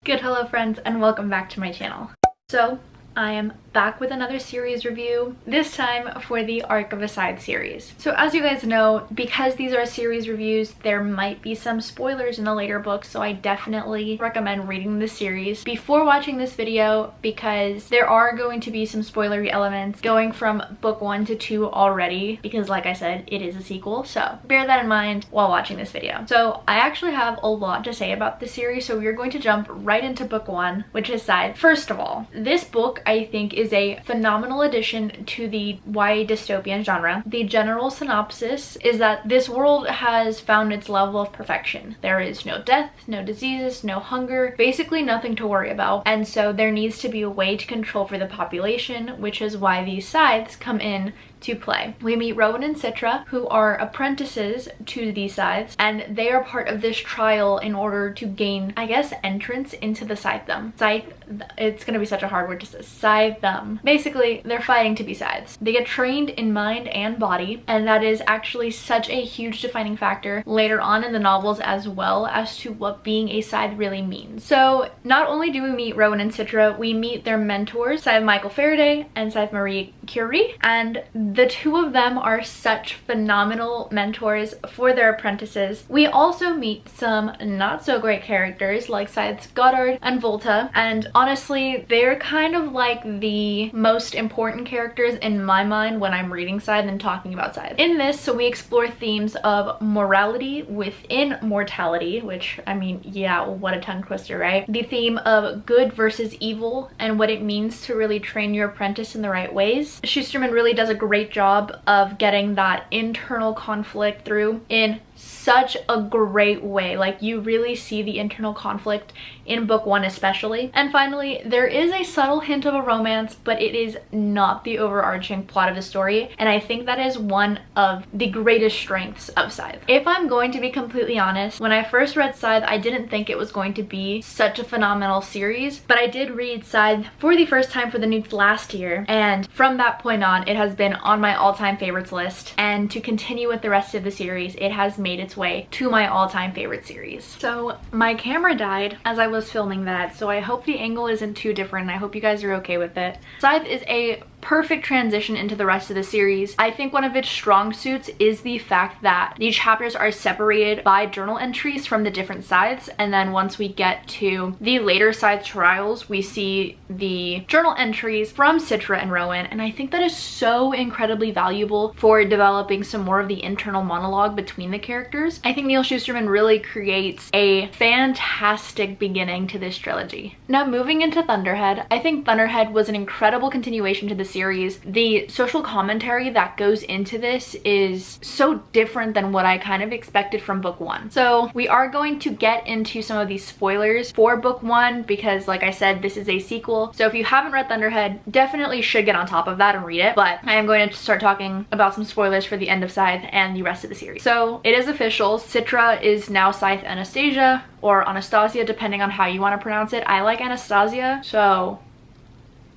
Good hello friends and welcome back to my channel. So I am back with another series review, this time for the Arc of a Scythe series. So as you guys know, because these are series reviews, there might be some spoilers in the later books, so I definitely recommend reading the series before watching this video because there are going to be some spoilery elements going from book 1 to 2 already, because like I said, it is a sequel, so bear that in mind while watching this video. So I actually have a lot to say about the series, so we're going to jump right into book 1, which is Scythe. First of all, this book I think is a phenomenal addition to the YA dystopian genre. The general synopsis is that this world has found its level of perfection. There is no death, no diseases, no hunger, basically nothing to worry about, and so there needs to be a way to control for the population, which is why these scythes come in to play. We meet Rowan and Citra, who are apprentices to these scythes, and they are part of this trial in order to gain, I guess, entrance into the Scythedom. Scythe, it's gonna be such a hard word to say. Scythedom. Basically, they're fighting to be scythes. They get trained in mind and body, and that is actually such a huge defining factor later on in the novels, as well as to what being a scythe really means. So not only do we meet Rowan and Citra, we meet their mentors, Scythe Michael Faraday and Scythe Marie Curie, and the two of them are such phenomenal mentors for their apprentices. We also meet some not so great characters like Scythes Goddard and Volta, and honestly they're kind of like the most important characters in my mind when I'm reading Scythe and talking about Scythe. In this, so we explore themes of morality within mortality, which, I mean, yeah, what a tongue twister, right? The theme of good versus evil and what it means to really train your apprentice in the right ways. Schusterman really does a great job of getting that internal conflict through in such a great way. Like, you really see the internal conflict in book 1 especially. And finally, there is a subtle hint of a romance, but it is not the overarching plot of the story, and I think that is one of the greatest strengths of Scythe. If I'm going to be completely honest, when I first read Scythe, I didn't think it was going to be such a phenomenal series, but I did read Scythe for the first time for the newts last year, and from that point on, it has been on my all-time favorites list, and to continue with the rest of the series, it has made its way to my all-time favorite series. So my camera died as I was filming that, so I hope the angle isn't too different. I hope you guys are okay with it. Scythe is a perfect transition into the rest of the series. I think one of its strong suits is the fact that these chapters are separated by journal entries from the different scythes, and then once we get to the later scythe trials, we see the journal entries from Citra and Rowan, and I think that is so incredibly valuable for developing some more of the internal monologue between the characters. I think Neil Schusterman really creates a fantastic beginning to this trilogy. Now moving into Thunderhead, I think Thunderhead was an incredible continuation to the series. The social commentary that goes into this is so different than what I kind of expected from book 1. So we are going to get into some of these spoilers for book 1 because, like I said, this is a sequel. So if you haven't read Thunderhead, definitely should get on top of that and read it. But I am going to start talking about some spoilers for the end of Scythe and the rest of the series. So it is official. Citra is now Scythe Anastasia, or Anastasia, depending on how you want to pronounce it. I like Anastasia, so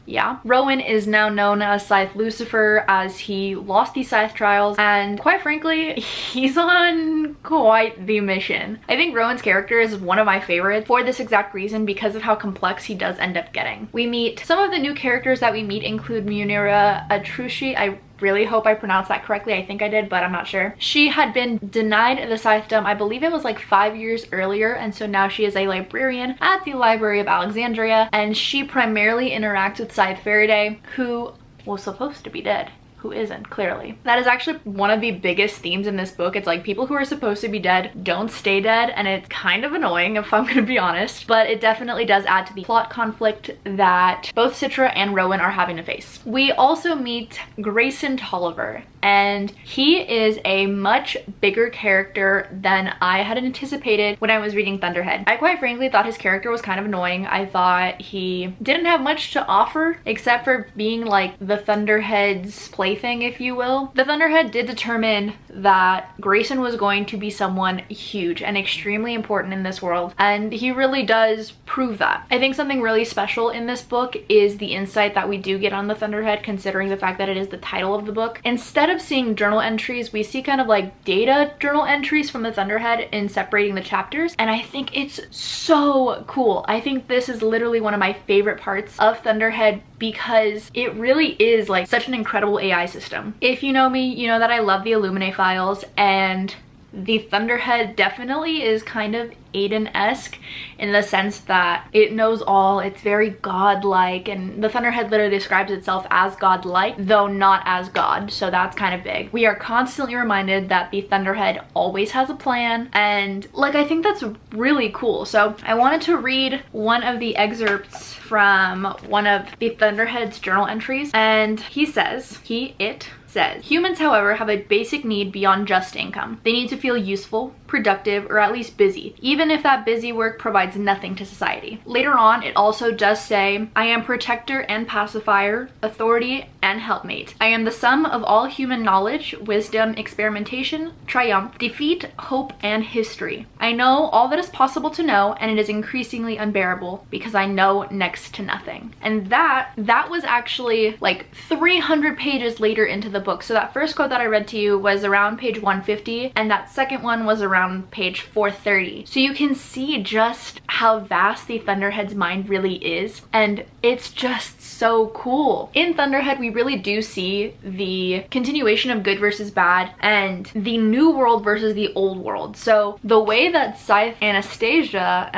yeah. Rowan is now known as Scythe Lucifer, as he lost the Scythe trials, and quite frankly, he's on quite the mission. I think Rowan's character is one of my favorites for this exact reason, because of how complex he does end up getting. We meet some of the new characters that we meet include Munira Atrushi. I really hope I pronounced that correctly. I think I did, but I'm not sure. She had been denied the Scythedom, I believe it was like 5 years earlier, and so now she is a librarian at the Library of Alexandria, and she primarily interacts with Scythe Faraday, who was supposed to be dead. Who isn't, clearly. That is actually one of the biggest themes in this book. It's like people who are supposed to be dead don't stay dead, and it's kind of annoying if I'm gonna be honest, but it definitely does add to the plot conflict that both Citra and Rowan are having to face. We also meet Grayson Tolliver, and he is a much bigger character than I had anticipated when I was reading Thunderhead. I quite frankly thought his character was kind of annoying. I thought he didn't have much to offer except for being like the Thunderhead's place plaything, if you will. The Thunderhead did determine that Grayson was going to be someone huge and extremely important in this world, and he really does prove that. I think something really special in this book is the insight that we do get on the Thunderhead, considering the fact that it is the title of the book. Instead of seeing journal entries, we see kind of like data journal entries from the Thunderhead in separating the chapters, and I think it's so cool. I think this is literally one of my favorite parts of Thunderhead because it really is like such an incredible AI system. If you know me, you know that I love the Illuminae files, and the Thunderhead definitely is kind of Aiden-esque in the sense that it knows all, it's very godlike, and the Thunderhead literally describes itself as godlike, though not as God, so that's kind of big. We are constantly reminded that the Thunderhead always has a plan, and like I think that's really cool. So I wanted to read one of the excerpts from one of the Thunderhead's journal entries, and he says, it says, humans, however, have a basic need beyond just income. They need to feel useful, productive, or at least busy, even if that busy work provides nothing to society. Later on, it also does say, I am protector and pacifier, authority and helpmate. I am the sum of all human knowledge, wisdom, experimentation, triumph, defeat, hope, and history. I know all that is possible to know, and it is increasingly unbearable because I know next to nothing. And that was actually like 300 pages later into the book. So that first quote that I read to you was around page 150, and that second one was around page 430. So you can see just how vast the Thunderhead's mind really is, and it's just so cool. In Thunderhead, we really do see the continuation of good versus bad and the new world versus the old world. So the way that Scythe Anastasia,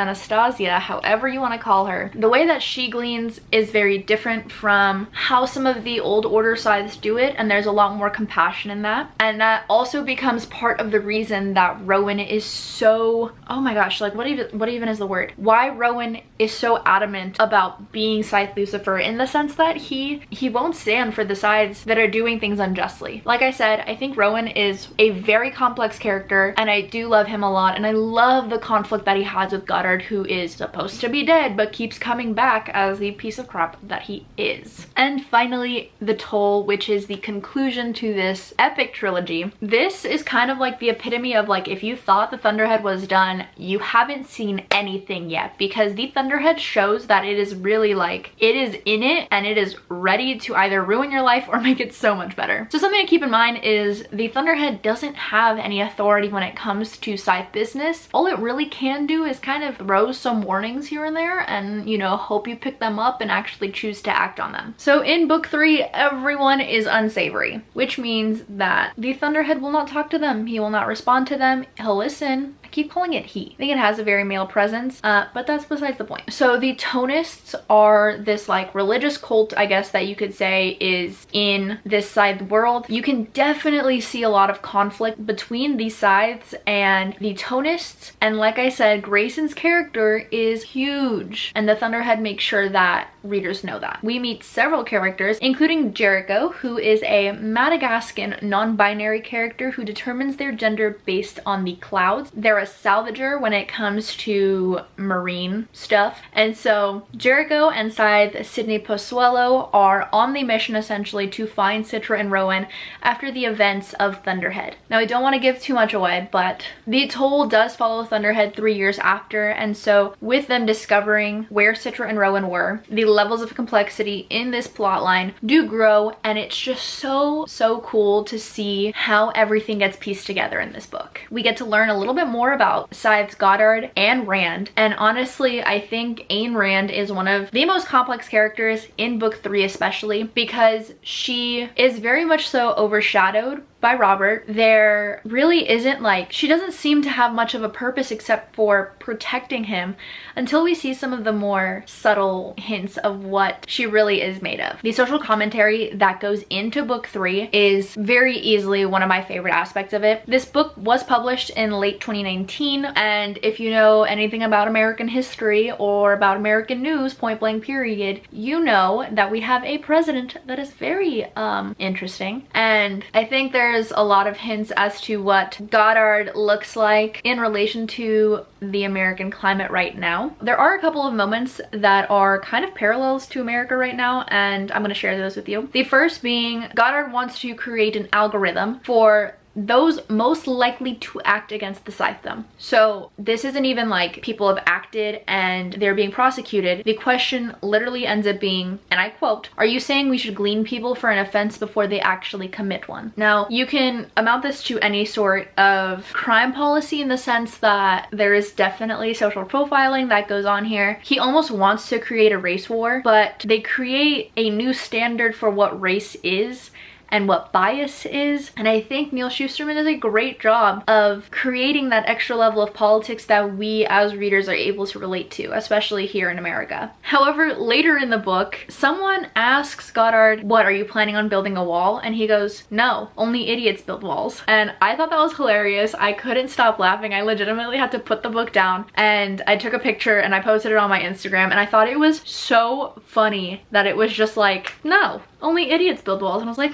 however you want to call her, the way that she gleans is very different from how some of the old order Scythes do it, and there's a lot more compassion in that. And that also becomes part of the reason that Rowan is so, oh my gosh, like what even is the word? Why Rowan is so adamant about being Scythe Lucifer, in the sense that he won't stand for the sides that are doing things unjustly. Like I said, I think Rowan is a very complex character, and I do love him a lot, and I love the conflict that he has with Goddard, who is supposed to be dead but keeps coming back as the piece of crap that he is. And finally, the Toll, which is the conclusion to this epic trilogy. This is kind of like the epitome of like, if you thought the Thunderhead was done, you haven't seen anything yet, because the Thunderhead shows that it is really like, it is in it and it is ready to either ruin your life or make it so much better. So something to keep in mind is the Thunderhead doesn't have any authority when it comes to Scythe business. All it really can do is kind of throw some warnings here and there, and you know, hope you pick them up and actually choose to act on them. So in book 3, everyone is unsavory, which means that the Thunderhead will not talk to them. He will not respond to them. He'll listen. I keep calling it he. I think it has a very male presence, but that's besides the point. So the Tonists are this like religious cult, I guess that you could say, is in this Scythe world. You can definitely see a lot of conflict between the Scythes and the Tonists, and like I said, Grayson's character is huge, and the Thunderhead makes sure that readers know that. We meet several characters, including Jericho, who is a Madagascan non-binary character who determines their gender based on the clouds. They're a salvager when it comes to marine stuff, and so Jericho and Scythe Sydney Posuelo are on the mission essentially to find Citra and Rowan after the events of Thunderhead. Now, I don't want to give too much away, but the Toll does follow Thunderhead 3 years after, and so with them discovering where Citra and Rowan were, the levels of complexity in this plotline do grow, and it's just so cool to see how everything gets pieced together in this book. We get to learn a little bit more about Scythe's Goddard and Rand, and honestly, I think Ayn Rand is one of the most complex characters in book 3, especially because she is very much so overshadowed by Robert. There really isn't like, she doesn't seem to have much of a purpose except for protecting him until we see some of the more subtle hints of what she really is made of. The social commentary that goes into book 3 is very easily one of my favorite aspects of it. This book was published in late 2019, and if you know anything about American history or about American news, point blank period, you know that we have a president that is very interesting, and I think there's there's a lot of hints as to what Goddard looks like in relation to the American climate right now. There are a couple of moments that are kind of parallels to America right now, and I'm going to share those with you. The first being, Goddard wants to create an algorithm for those most likely to act against the Scythedom. So this isn't even like people have acted and they're being prosecuted. The question literally ends up being, and I quote, "Are you saying we should glean people for an offense before they actually commit one?" Now, you can amount this to any sort of crime policy in the sense that there is definitely social profiling that goes on here. He almost wants to create a race war, but they create a new standard for what race is and what bias is. And I think Neal Shusterman does a great job of creating that extra level of politics that we as readers are able to relate to, especially here in America. However, later in the book, someone asks Goddard, "What, are you planning on building a wall?" And he goes, "No, only idiots build walls." And I thought that was hilarious. I couldn't stop laughing. I legitimately had to put the book down, and I took a picture and I posted it on my Instagram, and I thought it was so funny that it was just like, no, only idiots build walls. And I was like,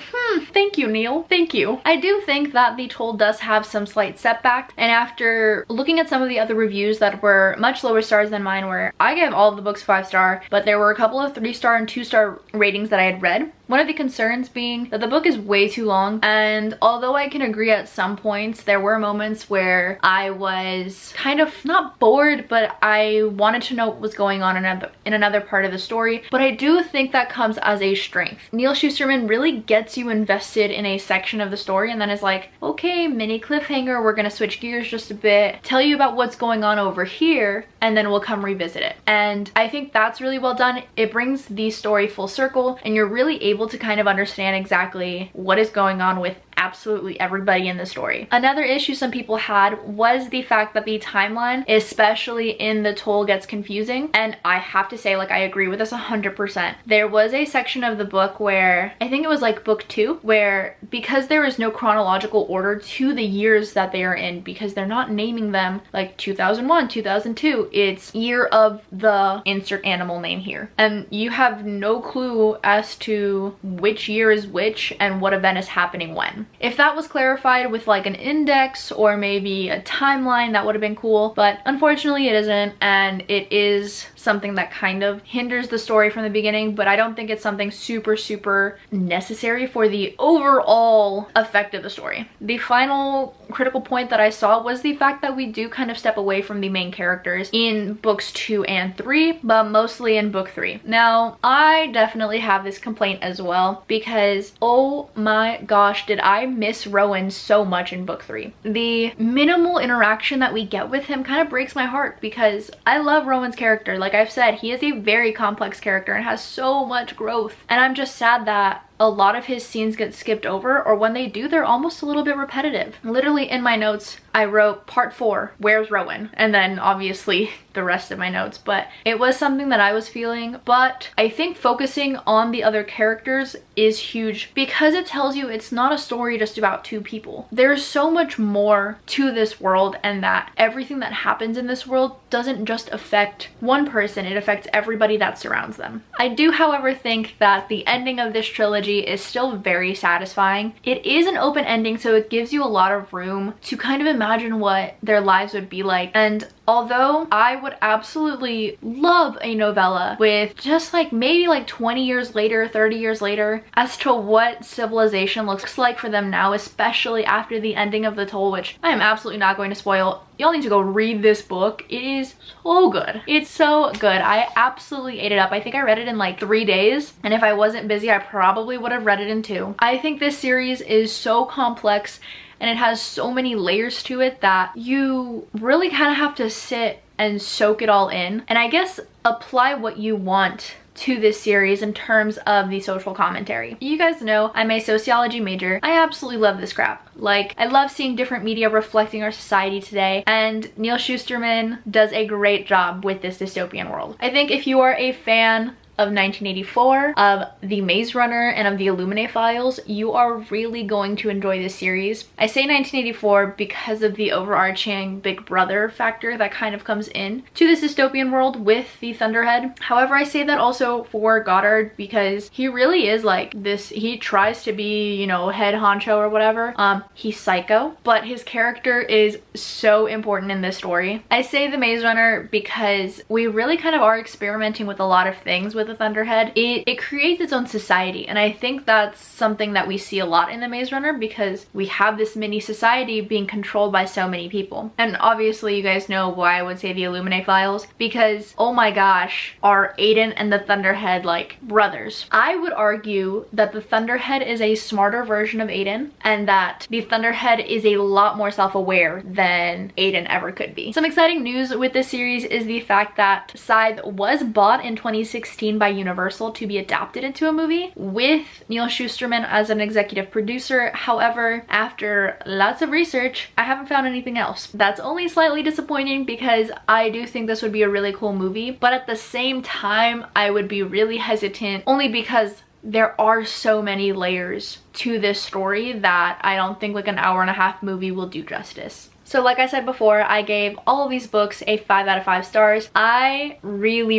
thank you, Neal, thank you. I do think that The Toll does have some slight setbacks, and after looking at some of the other reviews that were much lower stars than mine, where I gave all of the books 5-star, but there were a couple of 3-star and 2-star ratings that I had read. One of the concerns being that the book is way too long, and although I can agree at some points, there were moments where I was kind of not bored, but I wanted to know what was going on in another part of the story. But I do think that comes as a strength. Neal Shusterman really gets you invested in a section of the story and then is like, okay, mini cliffhanger, we're gonna switch gears just a bit, tell you about what's going on over here, and then we'll come revisit it. And I think that's really well done. It brings the story full circle, and you're really able to kind of understand exactly what is going on with absolutely everybody in the story. Another issue some people had was the fact that the timeline, especially in The Toll, gets confusing, and I have to say, like, I agree with this 100%. There was a section of the book where, I think it was like book 2, where because there is no chronological order to the years that they are in, because they're not naming them like 2001, 2002, it's year of the insert animal name here, and you have no clue as to which year is which and what event is happening when. If that was clarified with like an index or maybe a timeline, that would have been cool, but unfortunately it isn't, and it is something that kind of hinders the story from the beginning, but I don't think it's something super necessary for the overall effect of the story. The final critical point that I saw was the fact that we do kind of step away from the main characters in books 2 and 3, but mostly in book 3. Now, I definitely have this complaint as well, because oh my gosh, did I miss Rowan so much in book 3. The minimal interaction that we get with him kind of breaks my heart, because I love Rowan's character. Like I've said, he is a very complex character and has so much growth, and I'm just sad that a lot of his scenes get skipped over, or when they do, they're almost a little bit repetitive. Literally in my notes, I wrote part 4, where's Rowan? And then obviously the rest of my notes, but it was something that I was feeling. But I think focusing on the other characters is huge, because it tells you it's not a story just about 2 people. There's so much more to this world, and that everything that happens in this world doesn't just affect one person, it affects everybody that surrounds them. I do, however, think that the ending of this trilogy is still very satisfying. It is an open ending, so it gives you a lot of room to kind of imagine what their lives would be like. And although I would absolutely love a novella with just like maybe like 20 years later, 30 years later, as to what civilization looks like for them now, especially after the ending of The Toll, which I am absolutely not going to spoil. Y'all need to go read this book. It is so good. It's so good. I absolutely ate it up. I think I read it in like 3 days, and if I wasn't busy, I probably would have read it in 2. I think this series is so complex, and it has so many layers to it that you really kind of have to sit and soak it all in, and I guess apply what you want to this series in terms of the social commentary. You guys know I'm a sociology major. I absolutely love this crap. Like, I love seeing different media reflecting our society today, and Neal Shusterman does a great job with this dystopian world. I think if you are a fan of 1984, of The Maze Runner, and of the Illuminae files, you are really going to enjoy this series. I say 1984 because of the overarching Big Brother factor that kind of comes in to this dystopian world with the Thunderhead. However, I say that also for Goddard because he really is like this. He tries to be, you know, head honcho or whatever. He's psycho, but his character is so important in this story. I say The Maze Runner because we really kind of are experimenting with a lot of things with the Thunderhead. It creates its own society, and I think that's something that we see a lot in The Maze Runner because we have this mini society being controlled by so many people. And obviously you guys know why I would say the Illuminae files, because oh my gosh, are Aiden and the Thunderhead like brothers? I would argue that the Thunderhead is a smarter version of Aiden, and that the Thunderhead is a lot more self-aware than Aiden ever could be. Some exciting news with this series is the fact that Scythe was bought in 2016 by Universal to be adapted into a movie with Neil Shusterman as an executive producer. However, after lots of research, I haven't found anything else. That's only slightly disappointing because I do think this would be a really cool movie, but at the same time, I would be really hesitant only because there are so many layers to this story that I don't think like an hour-and-a-half movie will do justice. So like I said before, I gave all of these books a 5 out of 5 stars. I really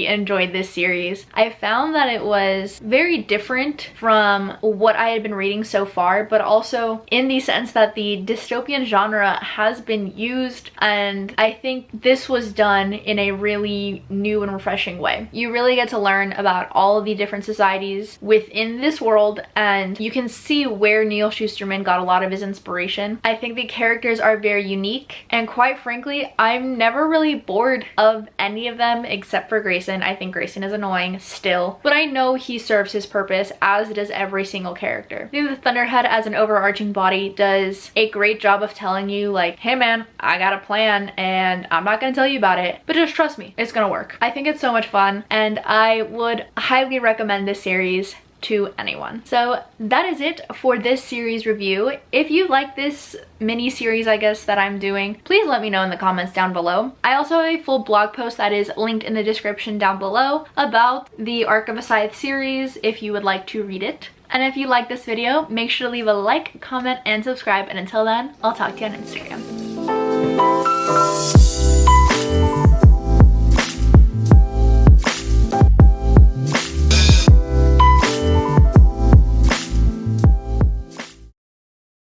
enjoyed this series. I found that it was very different from what I had been reading so far, but also in the sense that the dystopian genre has been used, and I think this was done in a really new and refreshing way. You really get to learn about all of the different societies within this world, and you can see where Neil Shusterman got a lot of his inspiration. I think the characters are very unique, and quite frankly, I'm never really bored of any of them except for Grayson. I think Grayson is annoying still, but I know he serves his purpose, as does every single character. I think the Thunderhead as an overarching body does a great job of telling you like, hey man, I got a plan and I'm not gonna tell you about it, but just trust me, it's gonna work. I think it's so much fun, and I would highly recommend this series to anyone. So that is it for this series review. If you like this mini series, I guess, that I'm doing, please let me know in the comments down below. I also have a full blog post that is linked in the description down below about the Arc of a Scythe series if you would like to read it. And if you like this video, make sure to leave a like, comment, and subscribe. And until then, I'll talk to you on Instagram.